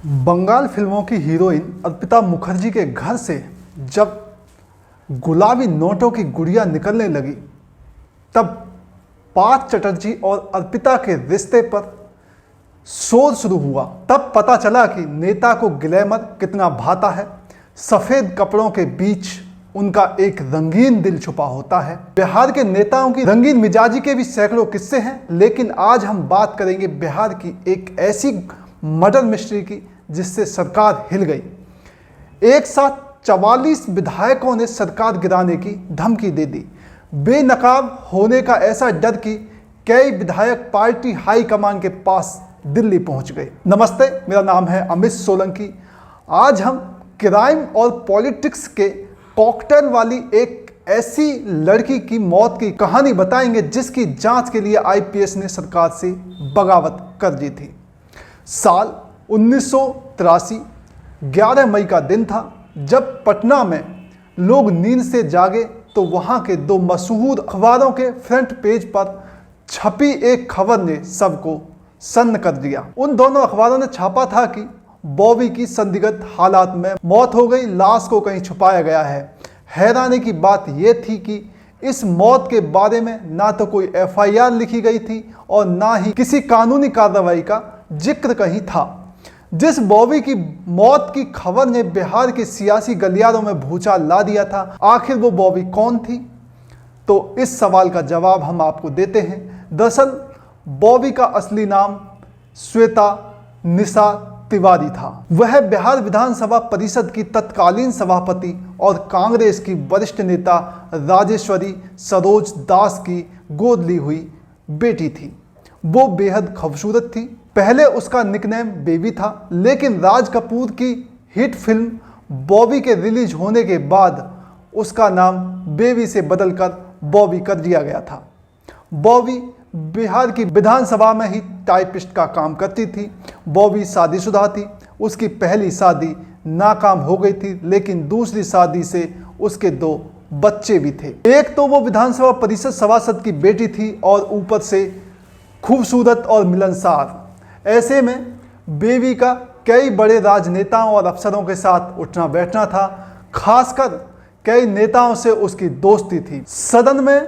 बंगाल फिल्मों की हीरोइन अर्पिता मुखर्जी के घर से जब गुलाबी नोटों की गुड़िया निकलने लगी, तब पार्थ चटर्जी और अर्पिता के रिश्ते पर शोर शुरू हुआ। तब पता चला कि नेता को ग्लैमर कितना भाता है। सफ़ेद कपड़ों के बीच उनका एक रंगीन दिल छुपा होता है। बिहार के नेताओं की रंगीन मिजाजी के भी सैकड़ों किस्से हैं, लेकिन आज हम बात करेंगे बिहार की एक ऐसी मर्डर मिस्ट्री की जिससे सरकार हिल गई। एक साथ 44 विधायकों ने सरकार गिराने की धमकी दे दी। बेनकाब होने का ऐसा डर कि कई विधायक पार्टी हाईकमान के पास दिल्ली पहुंच गए। नमस्ते, मेरा नाम है अमित सोलंकी। आज हम क्राइम और पॉलिटिक्स के कॉकटेल वाली एक ऐसी लड़की की मौत की कहानी बताएंगे जिसकी जांच के लिए आईपीएस ने सरकार से बगावत कर दी थी। साल 1983 11 मई का दिन था, जब पटना में लोग नींद से जागे तो वहां के दो मशहूर अखबारों के फ्रंट पेज पर छपी एक खबर ने सबको सन्न कर दिया। उन दोनों अखबारों ने छापा था कि बॉबी की संदिग्ध हालात में मौत हो गई, लाश को कहीं छुपाया गया है। हैरानी की बात यह थी कि इस मौत के बारे में ना तो कोई एफआईआर लिखी गई थी और ना ही किसी कानूनी कार्रवाई का जिक्र कहीं था। जिस बॉबी की मौत की खबर ने बिहार के सियासी गलियारों में भूचाल ला दिया था, आखिर वो बॉबी कौन थी? तो इस सवाल का जवाब हम आपको देते हैं। दरअसल बॉबी का असली नाम श्वेता निशा तिवारी था। वह बिहार विधानसभा परिषद की तत्कालीन सभापति और कांग्रेस की वरिष्ठ नेता राजेश्वरी सरोज दास की गोद ली हुई बेटी थी। वो बेहद खूबसूरत थी। पहले उसका निकनेम बेबी था, लेकिन राज कपूर की हिट फिल्म बॉबी के रिलीज होने के बाद उसका नाम बेबी से बदलकर बॉबी कर दिया गया था। बॉबी बिहार की विधानसभा में ही टाइपिस्ट का काम करती थी। बॉबी शादीशुदा थी। उसकी पहली शादी नाकाम हो गई थी, लेकिन दूसरी शादी से उसके 2 बच्चे भी थे। एक तो वो विधानसभा परिषद सभासद की बेटी थी और ऊपर से खूबसूरत और मिलनसार। ऐसे में बेबी का कई बड़े राजनेताओं और अफसरों के साथ उठना बैठना था। खासकर कई नेताओं से उसकी दोस्ती थी। सदन में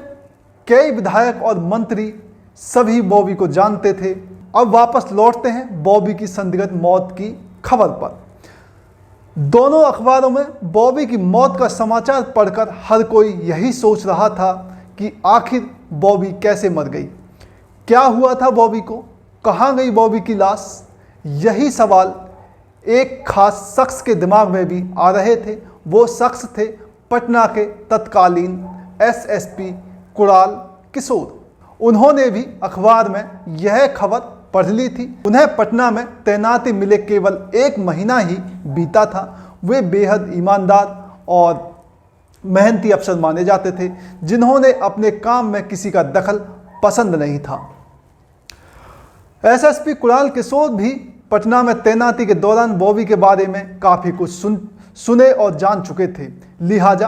कई विधायक और मंत्री सभी बॉबी को जानते थे। अब वापस लौटते हैं बॉबी की संदिग्ध मौत की खबर पर। दोनों अखबारों में बॉबी की मौत का समाचार पढ़कर हर कोई यही सोच रहा था कि आखिर बॉबी कैसे मर गई, क्या हुआ था बॉबी को, कहाँ गई बॉबी की लाश। यही सवाल एक खास शख्स के दिमाग में भी आ रहे थे। वो शख्स थे पटना के तत्कालीन एसएसपी कुणाल किशोर। उन्होंने भी अखबार में यह खबर पढ़ ली थी। उन्हें पटना में तैनाती मिले केवल 1 महीना ही बीता था। वे बेहद ईमानदार और मेहनती अफसर माने जाते थे, जिन्होंने अपने काम में किसी का दखल पसंद नहीं था। एसएसपी कुणाल किशोर भी पटना में तैनाती के दौरान बॉबी के बारे में काफ़ी कुछ सुने और जान चुके थे। लिहाजा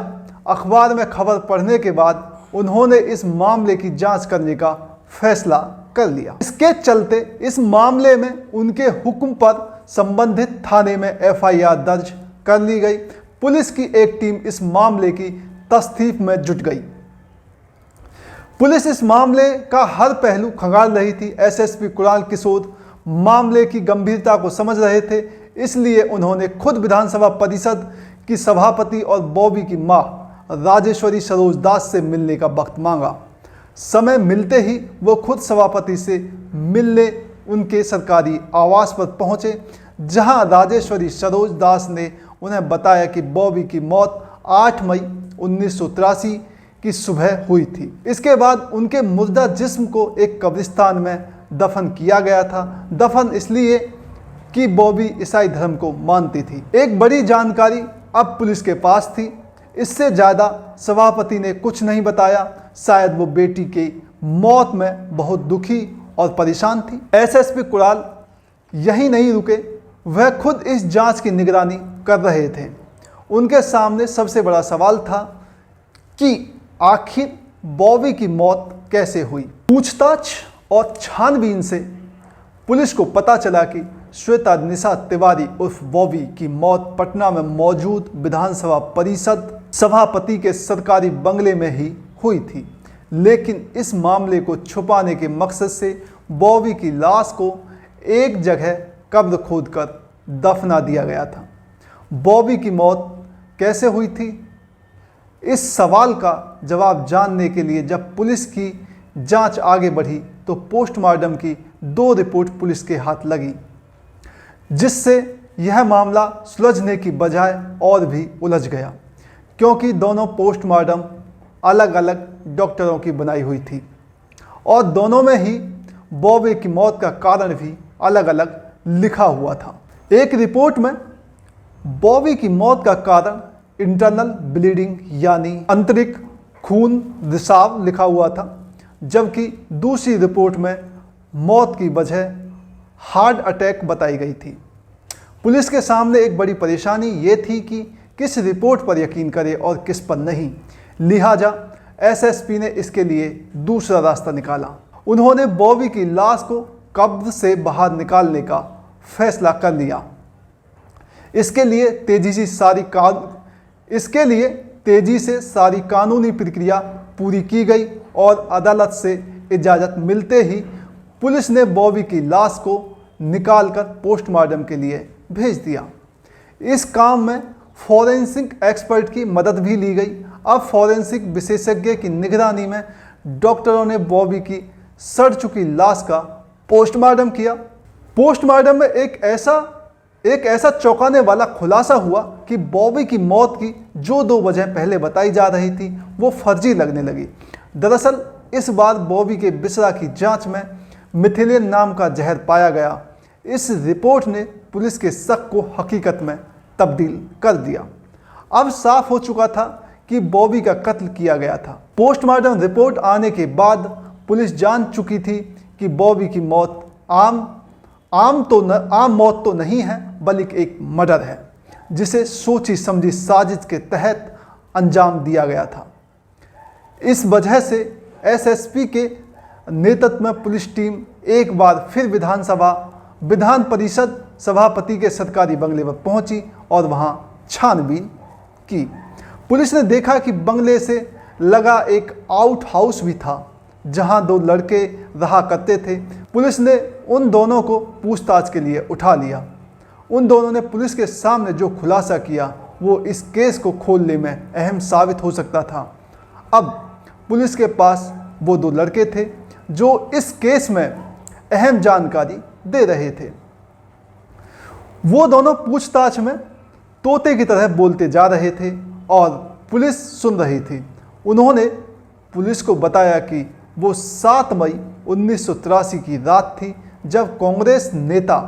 अखबार में खबर पढ़ने के बाद उन्होंने इस मामले की जांच करने का फैसला कर लिया। इसके चलते इस मामले में उनके हुक्म पर संबंधित थाने में एफआईआर दर्ज कर ली गई। पुलिस की एक टीम इस मामले की तस्दीक में जुट गई। पुलिस इस मामले का हर पहलू खंगाल रही थी। एसएसपी कुणाल किशोर मामले की गंभीरता को समझ रहे थे, इसलिए उन्होंने खुद विधानसभा परिषद की सभापति और बॉबी की मां राजेश्वरी सरोज दास से मिलने का वक्त मांगा। समय मिलते ही वो खुद सभापति से मिलने उनके सरकारी आवास पर पहुंचे, जहां राजेश्वरी सरोज दास ने उन्हें बताया कि बॉबी की मौत 8 मई 1983 की सुबह हुई थी। इसके बाद उनके मुर्दा जिस्म को एक कब्रिस्तान में दफन किया गया था। दफन इसलिए कि बॉबी ईसाई धर्म को मानती थी। एक बड़ी जानकारी अब पुलिस के पास थी। इससे ज़्यादा सभापति ने कुछ नहीं बताया। शायद वो बेटी की मौत में बहुत दुखी और परेशान थी। एसएसपी कुणाल यही नहीं रुके, वह खुद इस जांच की निगरानी कर रहे थे। उनके सामने सबसे बड़ा सवाल था कि आखिर बॉबी की मौत कैसे हुई। पूछताछ और छानबीन से पुलिस को पता चला कि श्वेता निशा तिवारी उर्फ बॉबी की मौत पटना में मौजूद विधानसभा परिषद सभापति के सरकारी बंगले में ही हुई थी, लेकिन इस मामले को छुपाने के मकसद से बॉबी की लाश को एक जगह कब्र खोदकर दफना दिया गया था। बॉबी की मौत कैसे हुई थी? इस सवाल का जवाब जानने के लिए जब पुलिस की जांच आगे बढ़ी तो पोस्टमार्टम की 2 रिपोर्ट पुलिस के हाथ लगी, जिससे यह मामला सुलझने की बजाय और भी उलझ गया, क्योंकि दोनों पोस्टमार्टम अलग अलग डॉक्टरों की बनाई हुई थी और दोनों में ही बॉबी की मौत का कारण भी अलग अलग लिखा हुआ था। एक रिपोर्ट में बॉबी की मौत का कारण इंटरनल ब्लीडिंग यानी आंतरिक खून रिसाव लिखा हुआ था, जबकि दूसरी रिपोर्ट में मौत की वजह हार्ट अटैक बताई गई थी। पुलिस के सामने एक बड़ी परेशानी ये थी कि किस रिपोर्ट पर यकीन करे और किस पर नहीं। लिहाजा एसएसपी ने इसके लिए दूसरा रास्ता निकाला। उन्होंने बॉबी की लाश को कब्र से बाहर निकालने का फैसला कर लिया। इसके लिए तेजी से सारी कानूनी प्रक्रिया पूरी की गई और अदालत से इजाज़त मिलते ही पुलिस ने बॉबी की लाश को निकालकर पोस्टमार्टम के लिए भेज दिया। इस काम में फॉरेंसिक एक्सपर्ट की मदद भी ली गई। अब फॉरेंसिक विशेषज्ञ की निगरानी में डॉक्टरों ने बॉबी की सड़ चुकी लाश का पोस्टमार्टम किया। पोस्टमार्टम में एक ऐसा चौंकाने वाला खुलासा हुआ कि बॉबी की मौत की जो 2 वजह पहले बताई जा रही थी वो फर्जी लगने लगी। दरअसल इस बार बॉबी के बिस्रा की जांच में मिथिलेन नाम का जहर पाया गया। इस रिपोर्ट ने पुलिस के शक को हकीकत में तब्दील कर दिया। अब साफ हो चुका था कि बॉबी का कत्ल किया गया था। पोस्टमार्टम रिपोर्ट आने के बाद पुलिस जान चुकी थी कि बॉबी की मौत आम मौत तो नहीं है, बल्कि एक मर्डर है, जिसे सोची समझी साजिश के तहत अंजाम दिया गया था। इस वजह से एसएसपी के नेतृत्व में पुलिस टीम एक बार फिर विधान परिषद सभापति के सरकारी बंगले पर पहुंची और वहां छानबीन की। पुलिस ने देखा कि बंगले से लगा एक आउट हाउस भी था, जहां 2 लड़के रहा करते थे। पुलिस ने उन दोनों को पूछताछ के लिए उठा लिया। उन दोनों ने पुलिस के सामने जो खुलासा किया वो इस केस को खोलने में अहम साबित हो सकता था। अब पुलिस के पास वो 2 लड़के थे जो इस केस में अहम जानकारी दे रहे थे। वो दोनों पूछताछ में तोते की तरह बोलते जा रहे थे और पुलिस सुन रही थी। उन्होंने पुलिस को बताया कि वो 7 मई 1983 की रात थी जब कांग्रेस नेता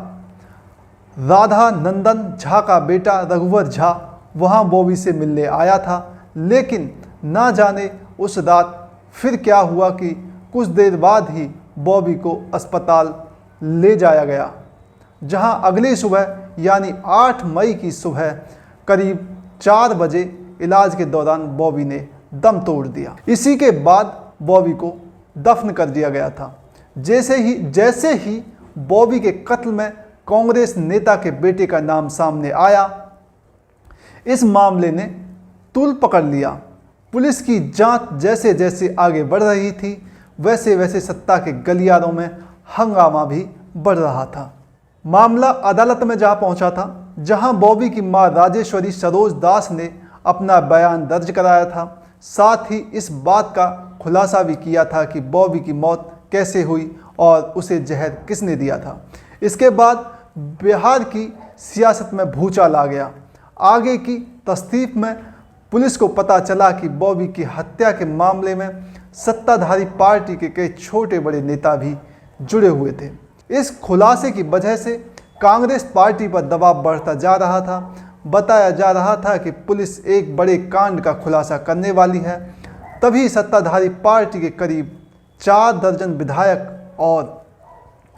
राधा नंदन झा का बेटा रघुवर झा वहां बॉबी से मिलने आया था, लेकिन ना जाने उस रात फिर क्या हुआ कि कुछ देर बाद ही बॉबी को अस्पताल ले जाया गया, जहां अगली सुबह यानी 8 मई की सुबह करीब 4 बजे इलाज के दौरान बॉबी ने दम तोड़ दिया। इसी के बाद बॉबी को दफन कर दिया गया था। जैसे ही बॉबी के कत्ल में कांग्रेस नेता के बेटे का नाम सामने आया, इस मामले ने तूल पकड़ लिया। पुलिस की जांच जैसे जैसे आगे बढ़ रही थी, वैसे वैसे सत्ता के गलियारों में हंगामा भी बढ़ रहा था। मामला अदालत में जा पहुंचा था, जहां बॉबी की मां राजेश्वरी सरोज दास ने अपना बयान दर्ज कराया था। साथ ही इस बात का खुलासा भी किया था कि बॉबी की मौत कैसे हुई और उसे जहर किसने दिया था। इसके बाद बिहार की सियासत में भूचाल आ गया। आगे की तस्दीक में पुलिस को पता चला कि बॉबी की हत्या के मामले में सत्ताधारी पार्टी के कई छोटे बड़े नेता भी जुड़े हुए थे। इस खुलासे की वजह से कांग्रेस पार्टी पर दबाव बढ़ता जा रहा था। बताया जा रहा था कि पुलिस एक बड़े कांड का खुलासा करने वाली है। तभी सत्ताधारी पार्टी के करीब 4 दर्जन विधायक और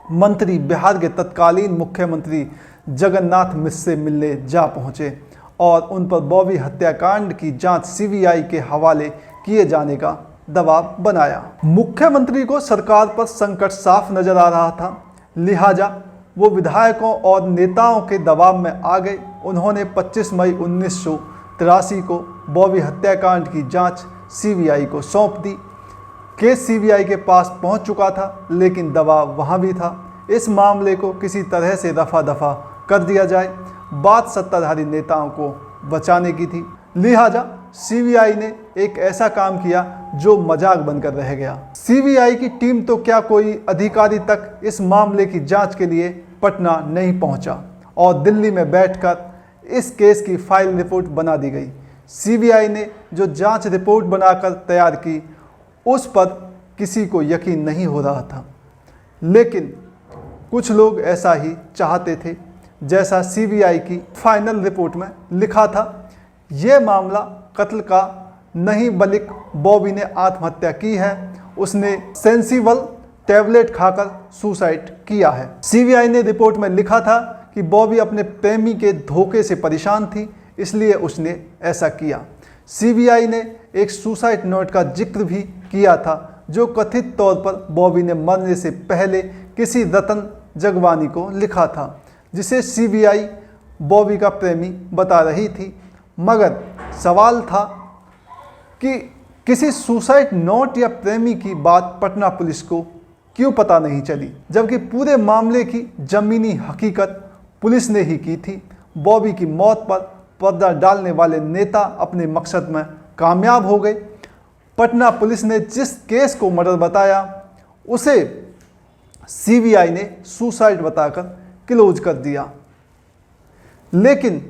मंत्री बिहार के तत्कालीन मुख्यमंत्री जगन्नाथ मिश्र से मिलने जा पहुंचे और उन पर बॉबी हत्याकांड की जांच सीबीआई के हवाले किए जाने का दबाव बनाया। मुख्यमंत्री को सरकार पर संकट साफ नजर आ रहा था, लिहाजा वो विधायकों और नेताओं के दबाव में आ गए। उन्होंने 25 मई 1983 को बॉबी हत्याकांड की जांच सीबीआई को सौंप दी। केस सीबीआई के पास पहुंच चुका था, लेकिन दबाव वहां भी था। इस मामले को किसी तरह से रफा दफा कर दिया जाए। बात सत्ताधारी नेताओं को बचाने की थी, लिहाजा सीबीआई ने एक ऐसा काम किया जो मजाक बनकर रह गया। सीबीआई की टीम तो क्या, कोई अधिकारी तक इस मामले की जांच के लिए पटना नहीं पहुंचा और दिल्ली में बैठकर इस केस की फाइल रिपोर्ट बना दी गई। सीबीआई ने जो जांच रिपोर्ट बनाकर तैयार की, उस पर किसी को यकीन नहीं हो रहा था, लेकिन कुछ लोग ऐसा ही चाहते थे। जैसा सीबीआई की फाइनल रिपोर्ट में लिखा था, ये मामला कत्ल का नहीं बल्कि बॉबी ने आत्महत्या की है। उसने सेंसिबल टैबलेट खाकर सुसाइड किया है। सीबीआई ने रिपोर्ट में लिखा था कि बॉबी अपने प्रेमी के धोखे से परेशान थी, इसलिए उसने ऐसा किया। सीबीआई ने एक सुसाइड नोट का जिक्र भी किया था, जो कथित तौर पर बॉबी ने मरने से पहले किसी रतन जगवानी को लिखा था, जिसे सीबीआई बॉबी का प्रेमी बता रही थी। मगर सवाल था कि किसी सुसाइड नोट या प्रेमी की बात पटना पुलिस को क्यों पता नहीं चली, जबकि पूरे मामले की जमीनी हकीकत पुलिस ने ही की थी। बॉबी की मौत पर पर्दा डालने वाले नेता अपने मकसद में कामयाब हो गए। पटना पुलिस ने जिस केस को मर्डर बताया, उसे सीबीआई ने सुसाइड बताकर क्लोज कर दिया। लेकिन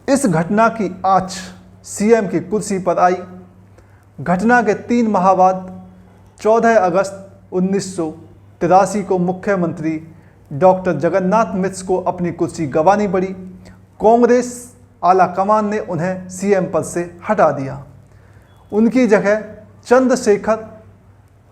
इस घटना की आंच सीएम की कुर्सी पर आई। घटना के 3 माह बाद 14 अगस्त 1983 को मुख्यमंत्री डॉक्टर जगन्नाथ मिश्र को अपनी कुर्सी गंवानी पड़ी। कांग्रेस आला कमान ने उन्हें सीएम पद से हटा दिया। उनकी जगह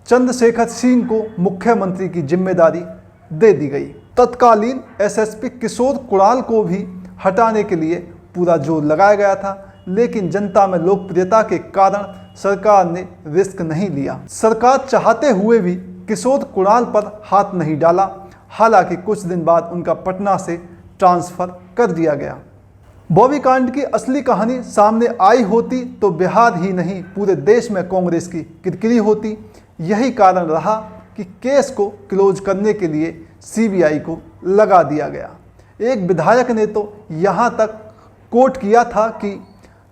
चंद्रशेखर सिंह को मुख्यमंत्री की जिम्मेदारी दे दी गई। तत्कालीन एसएसपी किशोर कुणाल को भी हटाने के लिए पूरा जोर लगाया गया था, लेकिन जनता में लोकप्रियता के कारण सरकार ने रिस्क नहीं लिया। सरकार चाहते हुए भी किशोर कुणाल पर हाथ नहीं डाला। हालांकि कुछ दिन बाद उनका पटना से ट्रांसफर कर दिया गया। बॉबी कांड की असली कहानी सामने आई होती तो बिहार ही नहीं, पूरे देश में कांग्रेस की किरकिरी होती। यही कारण रहा कि केस को क्लोज करने के लिए सीबीआई को लगा दिया गया। एक विधायक ने तो यहाँ तक कोट किया था कि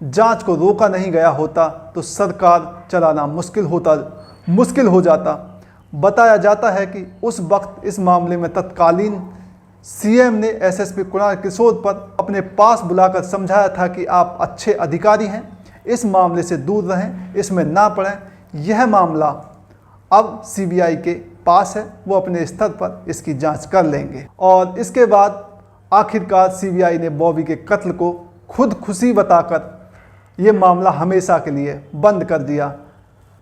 जांच को रोका नहीं गया होता तो सरकार चलाना मुश्किल हो जाता। बताया जाता है कि उस वक्त इस मामले में तत्कालीन सीएम ने एसएसपी कुणाल किशोर पर अपने पास बुलाकर समझाया था कि आप अच्छे अधिकारी हैं, इस मामले से दूर रहें, इसमें ना पड़ें। यह मामला अब सीबीआई के पास है, वो अपने स्तर पर इसकी जांच कर लेंगे। और इसके बाद आखिरकार सीबीआई ने बॉबी के कत्ल को खुद खुशी बताकर ये मामला हमेशा के लिए बंद कर दिया।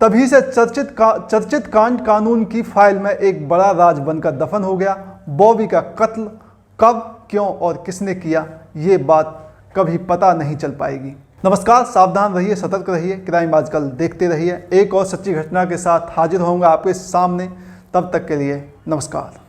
तभी से चर्चित कांड कानून की फाइल में एक बड़ा राज बनकर दफन हो गया। बॉबी का कत्ल कब, क्यों और किसने किया, ये बात कभी पता नहीं चल पाएगी। नमस्कार, सावधान रहिए, सतर्क रहिए, क्राइम आजकल देखते रहिए। एक और सच्ची घटना के साथ हाजिर होऊंगा आपके सामने। तब तक के लिए नमस्कार।